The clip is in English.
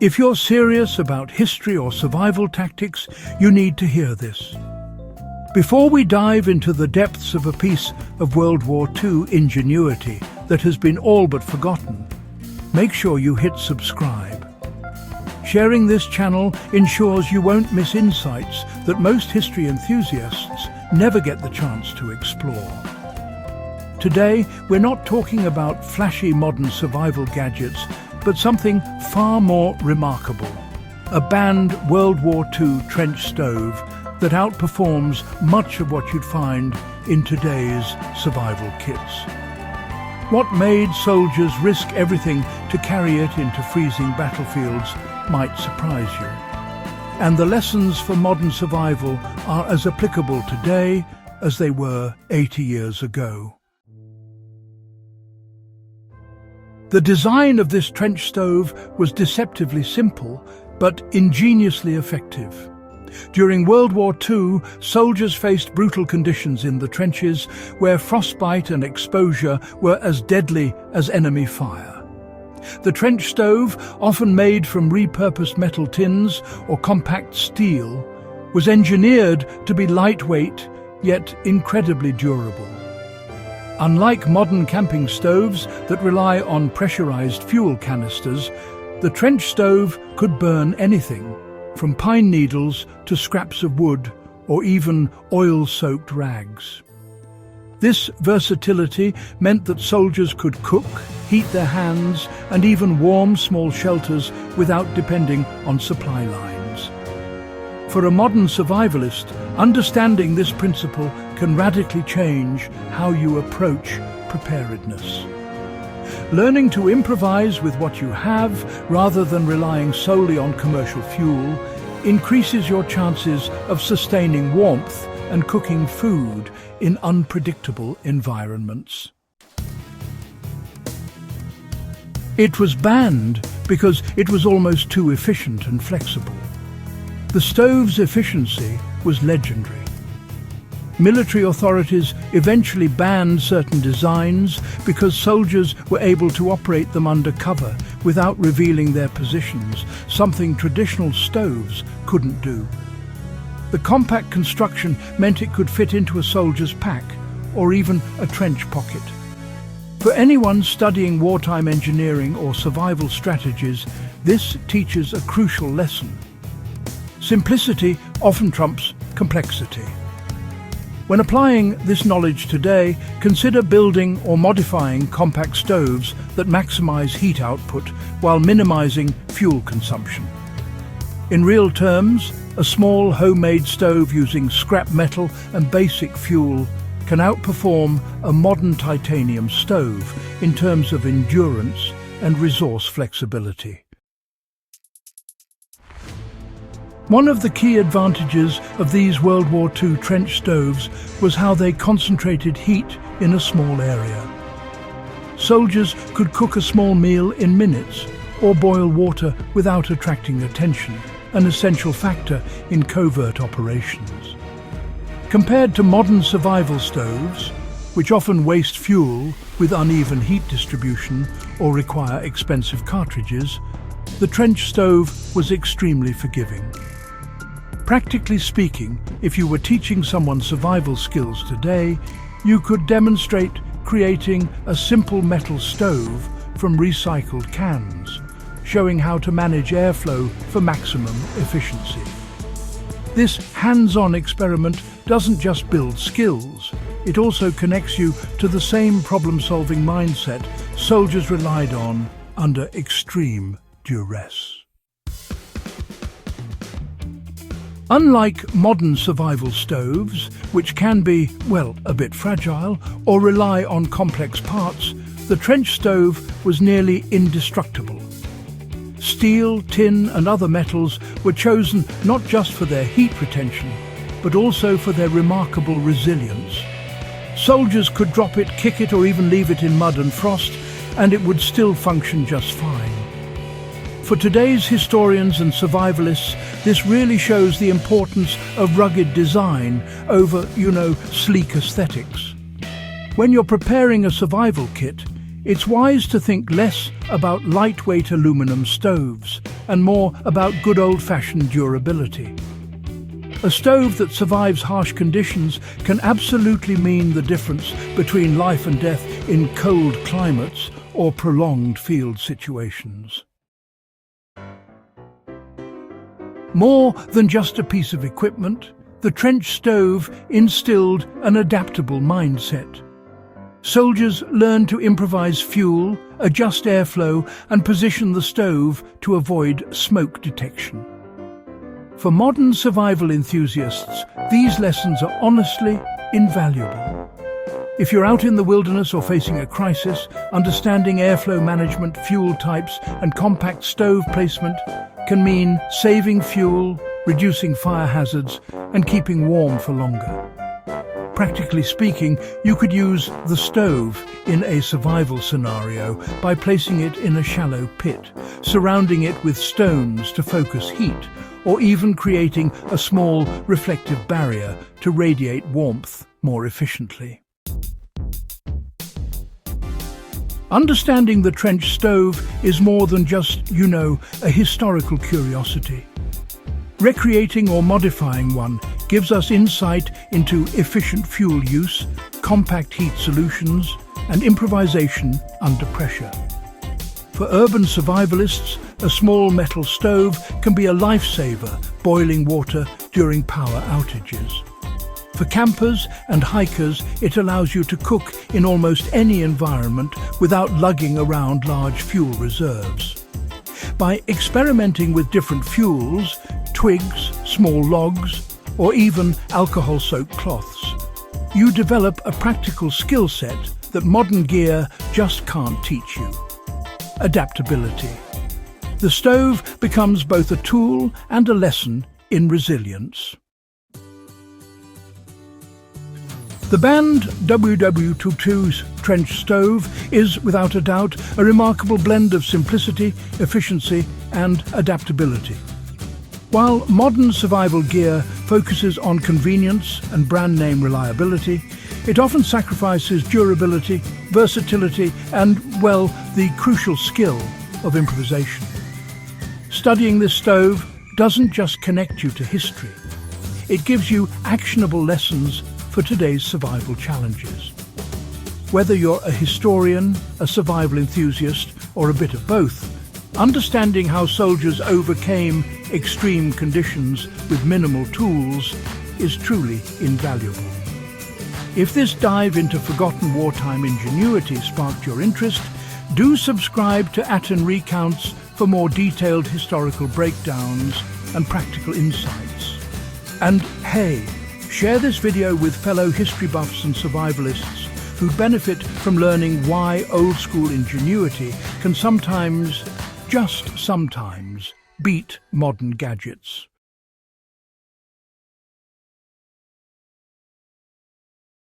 If you're serious about history or survival tactics, you need to hear this. Before we dive into the depths of a piece of World War II ingenuity that has been all but forgotten, make sure you hit subscribe. Sharing this channel ensures you won't miss insights that most history enthusiasts never get the chance to explore. Today, we're not talking about flashy modern survival gadgets, but something far more remarkable. A banned World War II trench stove that outperforms much of what you'd find in today's survival kits. What made soldiers risk everything to carry it into freezing battlefields might surprise you. And the lessons for modern survival are as applicable today as they were 80 years ago. The design of this trench stove was deceptively simple, but ingeniously effective. During World War II, soldiers faced brutal conditions in the trenches where frostbite and exposure were as deadly as enemy fire. The trench stove, often made from repurposed metal tins or compact steel, was engineered to be lightweight yet incredibly durable. Unlike modern camping stoves that rely on pressurized fuel canisters, the trench stove could burn anything, from pine needles to scraps of wood or even oil-soaked rags. This versatility meant that soldiers could cook, heat their hands, and even warm small shelters without depending on supply lines. For a modern survivalist, understanding this principle can radically change how you approach preparedness. Learning to improvise with what you have, rather than relying solely on commercial fuel, increases your chances of sustaining warmth and cooking food in unpredictable environments. It was banned because it was almost too efficient and flexible. The stove's efficiency was legendary. Military authorities eventually banned certain designs because soldiers were able to operate them under cover without revealing their positions, something traditional stoves couldn't do. The compact construction meant it could fit into a soldier's pack or even a trench pocket. For anyone studying wartime engineering or survival strategies, this teaches a crucial lesson. Simplicity often trumps complexity. When applying this knowledge today, consider building or modifying compact stoves that maximize heat output while minimizing fuel consumption. In real terms, a small homemade stove using scrap metal and basic fuel can outperform a modern titanium stove in terms of endurance and resource flexibility. One of the key advantages of these World War II trench stoves was how they concentrated heat in a small area. Soldiers could cook a small meal in minutes or boil water without attracting attention, an essential factor in covert operations. Compared to modern survival stoves, which often waste fuel with uneven heat distribution or require expensive cartridges, the trench stove was extremely forgiving. Practically speaking, if you were teaching someone survival skills today, you could demonstrate creating a simple metal stove from recycled cans, showing how to manage airflow for maximum efficiency. This hands-on experiment doesn't just build skills, it also connects you to the same problem-solving mindset soldiers relied on under extreme duress. Unlike modern survival stoves, which can be, well, a bit fragile or rely on complex parts, the trench stove was nearly indestructible. Steel, tin and other metals were chosen not just for their heat retention, but also for their remarkable resilience. Soldiers could drop it, kick it or even leave it in mud and frost, and it would still function just fine. For today's historians and survivalists, this really shows the importance of rugged design over, sleek aesthetics. When you're preparing a survival kit, It's wise to think less about lightweight aluminum stoves and more about good old-fashioned durability. A stove that survives harsh conditions can absolutely mean the difference between life and death in cold climates or prolonged field situations. More than just a piece of equipment, the trench stove instilled an adaptable mindset. Soldiers learned to improvise fuel, adjust airflow, and position the stove to avoid smoke detection. For modern survival enthusiasts, these lessons are honestly invaluable. If you're out in the wilderness or facing a crisis, understanding airflow management, fuel types, and compact stove placement can mean saving fuel, reducing fire hazards, and keeping warm for longer. Practically speaking, you could use the stove in a survival scenario by placing it in a shallow pit, surrounding it with stones to focus heat, or even creating a small reflective barrier to radiate warmth more efficiently. Understanding the trench stove is more than just, a historical curiosity. Recreating or modifying one gives us insight into efficient fuel use, compact heat solutions, and improvisation under pressure. For urban survivalists, a small metal stove can be a lifesaver, boiling water during power outages. For campers and hikers, it allows you to cook in almost any environment without lugging around large fuel reserves. By experimenting with different fuels, twigs, small logs, or even alcohol-soaked cloths, you develop a practical skill set that modern gear just can't teach you. Adaptability. The stove becomes both a tool and a lesson in resilience. The band WWII's trench stove is, without a doubt, a remarkable blend of simplicity, efficiency, and adaptability. While modern survival gear focuses on convenience and brand name reliability, it often sacrifices durability, versatility, and, the crucial skill of improvisation. Studying this stove doesn't just connect you to history. It gives you actionable lessons for today's survival challenges. Whether you're a historian, a survival enthusiast, or a bit of both, understanding how soldiers overcame extreme conditions with minimal tools is truly invaluable. If this dive into forgotten wartime ingenuity sparked your interest, do subscribe to Atten Recounts for more detailed historical breakdowns and practical insights. And hey, share this video with fellow history buffs and survivalists who benefit from learning why old-school ingenuity can sometimes, just sometimes, beat modern gadgets.